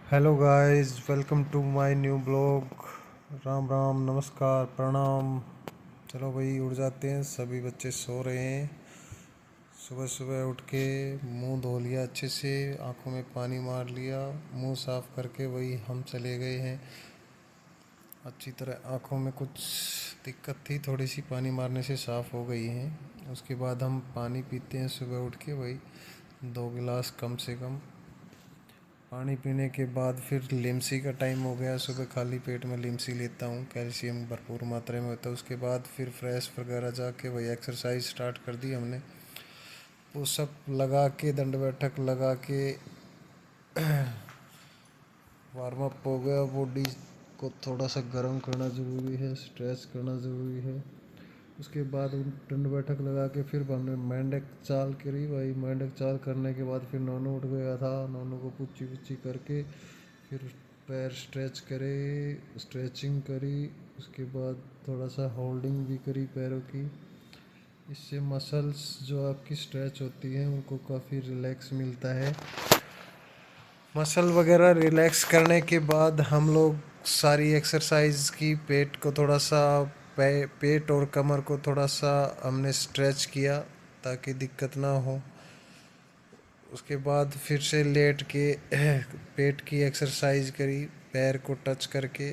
Hello guys, welcome to my new blog. Ram Ram, नमस्कार, प्रणाम। चलो भाई, उठ जाते हैं। सभी बच्चे सो रहे हैं। सुबह सुबह उठ के मुंह धो लिया अच्छे से, आंखों में पानी मार लिया, मुंह साफ करके वही हम चले गए हैं। अच्छी तरह आंखों में कुछ दिक्कत थी, थोड़ी सी पानी मारने से साफ हो गई हैं। उसके बाद हम पानी पीते हैं सुबह उठ के, वही 2 गिलास कम से कम। पानी पीने के बाद फिर लिमसी का टाइम हो गया। सुबह खाली पेट में लिमसी लेता हूँ, कैल्शियम भरपूर मात्रा में होता है। उसके बाद फिर फ्रेश वगैरह जाके वही एक्सरसाइज स्टार्ट कर दी हमने। पुशअप लगा के, दंड बैठक लगा के वार्म अप हो गया। बॉडी को थोड़ा सा गर्म करना ज़रूरी है, स्ट्रेच करना ज़रूरी है। उसके बाद उन दंड बैठक लगा के फिर हमने मेंढक चाल करी। भाई मेंढक चाल करने के बाद फिर नोनू उठ गया था। नोनू को पुच्ची पुच्ची करके फिर पैर स्ट्रेच करे, स्ट्रेचिंग करी। उसके बाद थोड़ा सा होल्डिंग भी करी पैरों की। इससे मसल्स जो आपकी स्ट्रेच होती हैं उनको काफ़ी रिलैक्स मिलता है। मसल वगैरह रिलैक्स करने के बाद हम लोग सारी एक्सरसाइज की। पेट को थोड़ा सा, पेट और कमर को थोड़ा सा हमने स्ट्रेच किया ताकि दिक्कत ना हो। उसके बाद फिर से लेट के पेट की एक्सरसाइज करी, पैर को टच करके।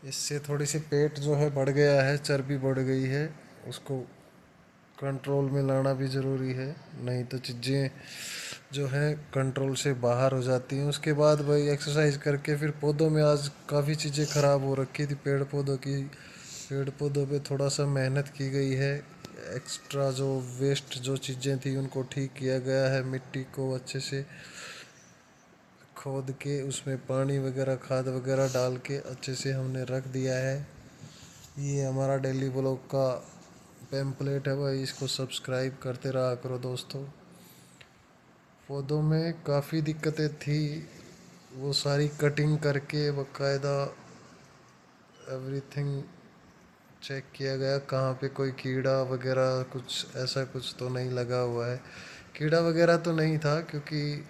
इससे थोड़ी सी पेट जो है बढ़ गया है, चर्बी बढ़ गई है, उसको कंट्रोल में लाना भी ज़रूरी है, नहीं तो चीज़ें जो है कंट्रोल से बाहर हो जाती हैं। उसके बाद भाई एक्सरसाइज करके फिर पौधों में आज काफ़ी चीज़ें ख़राब हो रखी थी पेड़ पौधों की। पेड़ पौधों पे थोड़ा सा मेहनत की गई है। एक्स्ट्रा जो वेस्ट जो चीज़ें थी उनको ठीक किया गया है। मिट्टी को अच्छे से खोद के उसमें पानी वगैरह, खाद वगैरह डाल के अच्छे से हमने रख दिया है। ये हमारा डेली ब्लॉग का पैम्पलेट है भाई, इसको सब्सक्राइब करते रहा करो दोस्तों। पौधों में काफ़ी दिक्कतें थी, वो सारी कटिंग करके बकायदा एवरीथिंग चेक किया गया, कहाँ पे कोई कीड़ा वगैरह कुछ ऐसा कुछ तो नहीं लगा हुआ है। कीड़ा वगैरह तो नहीं था, क्योंकि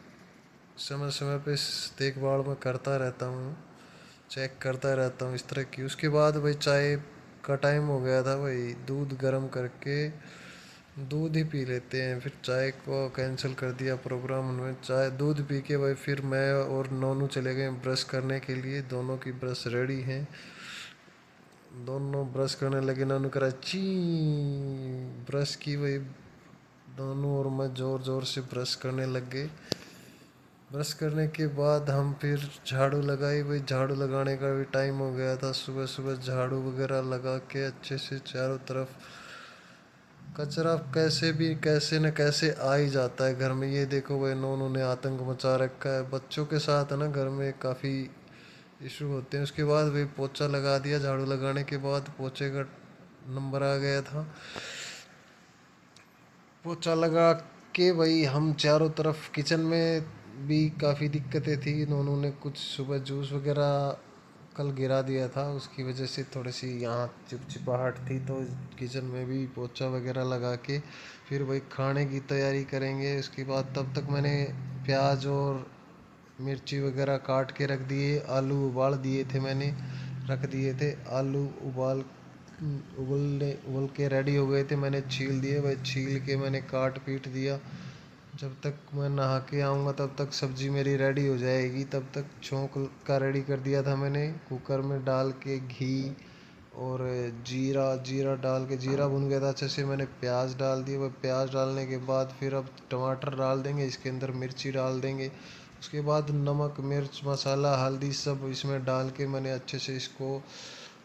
समय समय पे देखभाल मैं करता रहता हूँ, चेक करता रहता हूँ इस तरह की। उसके बाद भाई चाय का टाइम हो गया था। भाई दूध गर्म करके दूध ही पी लेते हैं, फिर चाय को कैंसिल कर दिया प्रोग्राम उन्होंने। चाय दूध पी के भाई फिर मैं और नोनू चले गए ब्रश करने के लिए। दोनों की ब्रश रेडी हैं, दोनों ब्रश करने लगे। नोनू करा ची, ब्रश की भाई। दोनों और मैं ज़ोर ज़ोर से ब्रश करने लग गए। ब्रश करने के बाद हम फिर झाड़ू लगाई। भाई झाड़ू लगाने का भी टाइम हो गया था। सुबह सुबह झाड़ू वगैरह लगा के अच्छे से चारों तरफ। कचरा कैसे भी कैसे न कैसे आ ही जाता है घर में। ये देखो भाई, नोनू ने आतंक मचा रखा है। बच्चों के साथ है ना, घर में काफ़ी इशू होते हैं। उसके बाद भाई पोछा लगा दिया। झाड़ू लगाने के बाद पोछे का नंबर आ गया था। पोछा लगा के भाई हम चारों तरफ, किचन में भी काफ़ी दिक्कतें थी। नोनू ने कुछ सुबह जूस वगैरह कल गिरा दिया था, उसकी वजह से थोड़ी सी यहाँ चिपचिपाहट थी। तो किचन में भी पोछा वगैरह लगा के फिर वही खाने की तैयारी करेंगे। उसके बाद तब तक मैंने प्याज और मिर्ची वगैरह काट के रख दिए। आलू उबाल दिए थे मैंने, रख दिए थे। आलू उबल के रेडी हो गए थे। मैंने छील दिए भाई, छील के मैंने काट पीट दिया। जब तक मैं नहा के आऊँगा तब तक सब्ज़ी मेरी रेडी हो जाएगी। तब तक छोंक का रेडी कर दिया था मैंने, कुकर में डाल के घी और जीरा जीरा डाल के। जीरा भुन गया था अच्छे से, मैंने प्याज डाल दिए। वह प्याज डालने के बाद फिर अब टमाटर डाल देंगे, इसके अंदर मिर्ची डाल देंगे। उसके बाद नमक मिर्च मसाला हल्दी सब इसमें डाल के मैंने अच्छे से इसको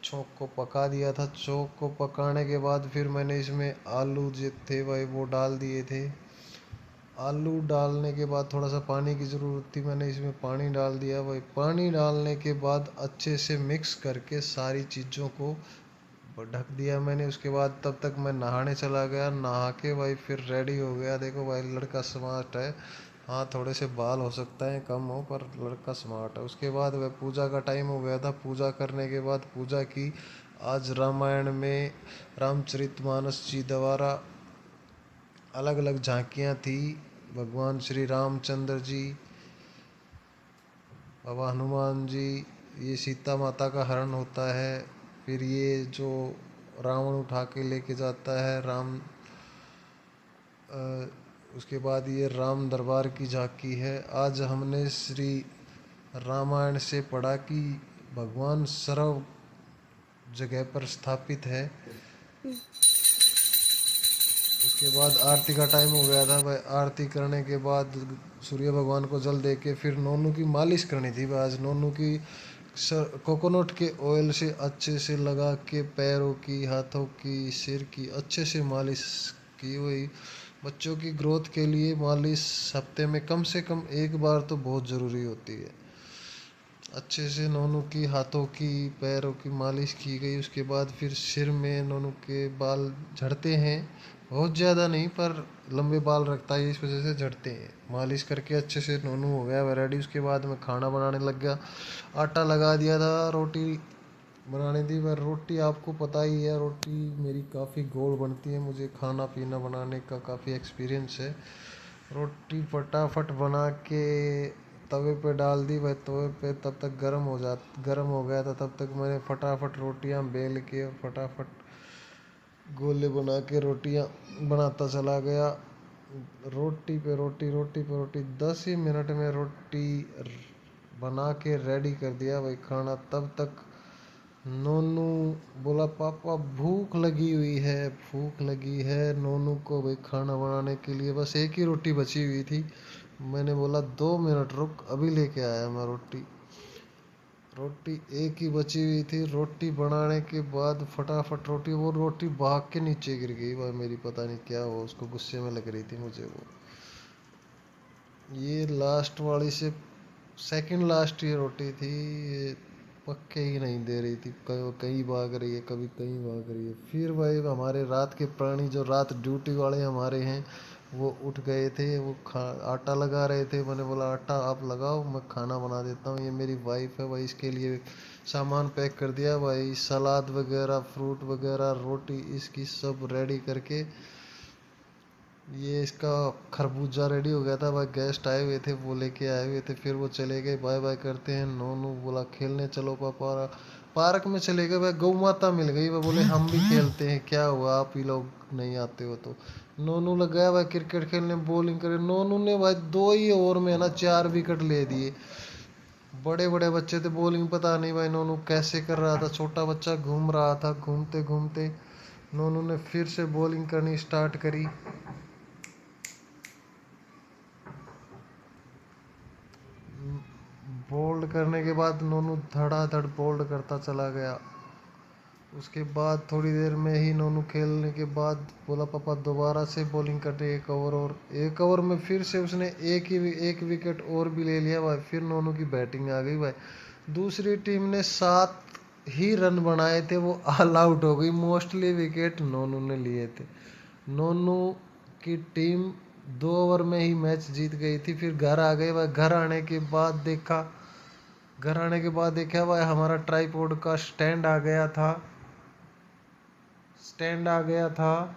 छोंक को पका दिया था। छोंक को पकाने के बाद फिर मैंने इसमें आलू जो थे भाई वो डाल दिए थे। आलू डालने के बाद थोड़ा सा पानी की ज़रूरत थी, मैंने इसमें पानी डाल दिया भाई। पानी डालने के बाद अच्छे से मिक्स करके सारी चीज़ों को ढक दिया मैंने। उसके बाद तब तक मैं नहाने चला गया। नहा के भाई फिर रेडी हो गया। देखो भाई लड़का स्मार्ट है। हाँ, थोड़े से बाल हो सकता है कम हो, पर लड़का स्मार्ट है। उसके बाद वह पूजा का टाइम हो गया था। पूजा करने के बाद पूजा की। आज रामायण में रामचरितमानस जी द्वारा अलग अलग झांकियाँ थी। भगवान श्री रामचंद्र जी अब हनुमान जी, ये सीता माता का हरण होता है। फिर ये जो रावण उठा के लेके जाता है राम, उसके बाद ये राम दरबार की झांकी है। आज हमने श्री रामायण से पढ़ा कि भगवान सर्व जगह पर स्थापित है। उसके बाद आरती का टाइम हो गया था भाई। आरती करने के बाद सूर्य भगवान को जल दे के फिर नोनू की मालिश करनी थी भाई। आज नोनू की कोकोनट के ऑयल से अच्छे से लगा के पैरों की, हाथों की, सिर की अच्छे से मालिश की हुई। बच्चों की ग्रोथ के लिए मालिश हफ्ते में कम से कम एक बार तो बहुत ज़रूरी होती है। अच्छे से नोनू की हाथों की, पैरों की मालिश की गई। उसके बाद फिर सिर में नोनू के बाल झड़ते हैं, बहुत ज़्यादा नहीं पर लंबे बाल रखता है, इस वजह से झड़ते हैं। मालिश करके अच्छे से नोनू हो गया रेडी। उसके बाद मैं खाना बनाने लग गया। आटा लगा दिया था, रोटी बनाने दी। पर रोटी आपको पता ही है, रोटी मेरी काफ़ी गोल बनती है। मुझे खाना पीना बनाने का काफ़ी एक्सपीरियंस है। रोटी फटाफट बना के तवे पे डाल दी भाई। तवे पे तब तक गर्म हो गया था। तब तक मैंने फटाफट रोटियां बेल के फटाफट गोले बना के रोटियां बनाता चला गया। रोटी पे रोटी, रोटी पे रोटी, 10 ही मिनट में रोटी बना के रेडी कर दिया भाई खाना। तब तक नोनू बोला पापा भूख लगी हुई है, भूख लगी है। नोनू को भाई खाना बनाने के लिए बस एक ही रोटी बची हुई थी। मैंने बोला 2 मिनट रुक, अभी लेके आया मैं रोटी। रोटी एक ही बची हुई थी। रोटी बनाने के बाद फटाफट रोटी, वो रोटी भाग के नीचे गिर गई भाई मेरी। पता नहीं क्या हुआ उसको, गुस्से में लग रही थी मुझे वो। ये लास्ट वाली से सेकंड लास्ट ये रोटी थी। ये पक्के ही नहीं दे रही थी, कहीं भाग रही है, कभी कहीं भाग रही है। फिर भाई हमारे रात के प्राणी जो रात ड्यूटी वाले हमारे हैं, वो उठ गए थे। वो आटा लगा रहे थे। मैंने बोला आटा आप लगाओ, मैं खाना बना देता हूँ। ये मेरी वाइफ है भाई, इसके लिए सामान पैक कर दिया भाई। सलाद वगैरह, फ्रूट वगैरह, रोटी इसकी सब रेडी करके। ये इसका खरबूजा रेडी हो गया था भाई। गेस्ट आए हुए थे, वो लेके आए हुए थे। फिर वो चले गए, बाय बाय करते हैं। नोनू बोला खेलने चलो पापा। पार्क में चले गए भाई। गौ माता मिल गई, वो बोले हम भी खेलते हैं, क्या हुआ आप ही लोग नहीं आते हो तो। नोनू लग गया भाई क्रिकेट खेलने, बॉलिंग करे। नोनू ने भाई 2 ही ओवर में ना 4 विकेट ले दिए। बड़े बड़े बच्चे थे, बॉलिंग पता नहीं भाई नोनू कैसे कर रहा था। छोटा बच्चा घूम रहा था। घूमते घूमते नोनू ने फिर से बॉलिंग करनी स्टार्ट करी। बोल्ड करने के बाद नोनू धड़ाधड़ बोल्ड करता चला गया। उसके बाद थोड़ी देर में ही नोनू खेलने के बाद बोला पापा दोबारा से बॉलिंग करने, 1 ओवर। और 1 ओवर में फिर से उसने एक विकेट और भी ले लिया भाई। फिर नोनू की बैटिंग आ गई भाई। दूसरी टीम ने 7 ही रन बनाए थे, वो ऑल आउट हो गई। मोस्टली विकेट नोनू ने लिए थे। नोनू की टीम 2 ओवर में ही मैच जीत गई थी। फिर घर आ गए भाई। घर आने के बाद देखा भाई हमारा ट्राइपॉड का स्टैंड आ गया था।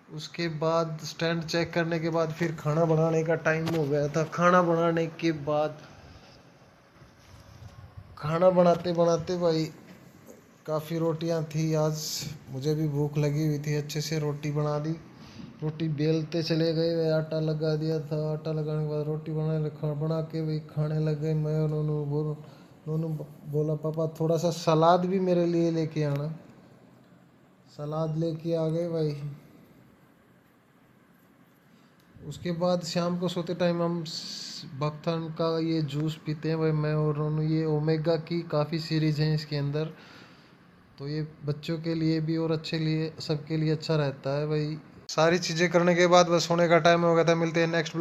उसके बाद स्टैंड चेक करने के बाद फिर खाना बनाने का टाइम हो गया था। खाना बनाने के बाद खाना बनाते बनाते भाई काफ़ी रोटियां थी आज। मुझे भी भूख लगी हुई थी, अच्छे से रोटी बना दी। रोटी बेलते चले गए, आटा लगा दिया था। आटा लगाने के बाद रोटी बना के वही खाने लग गए। मैं और नोनू बोला पापा थोड़ा सा सलाद भी मेरे लिए लेके आना। सलाद लेके आ गए भाई। उसके बाद शाम को सोते टाइम हम बकथन का ये जूस पीते हैं भाई, मैं और नोनू। ये ओमेगा की काफ़ी सीरीज हैं इसके अंदर, तो ये बच्चों के लिए भी और अच्छे लिए सबके लिए अच्छा रहता है भाई। सारी चीज़ें करने के बाद बस सोने का टाइम हो गया था। मिलते हैं नेक्स्ट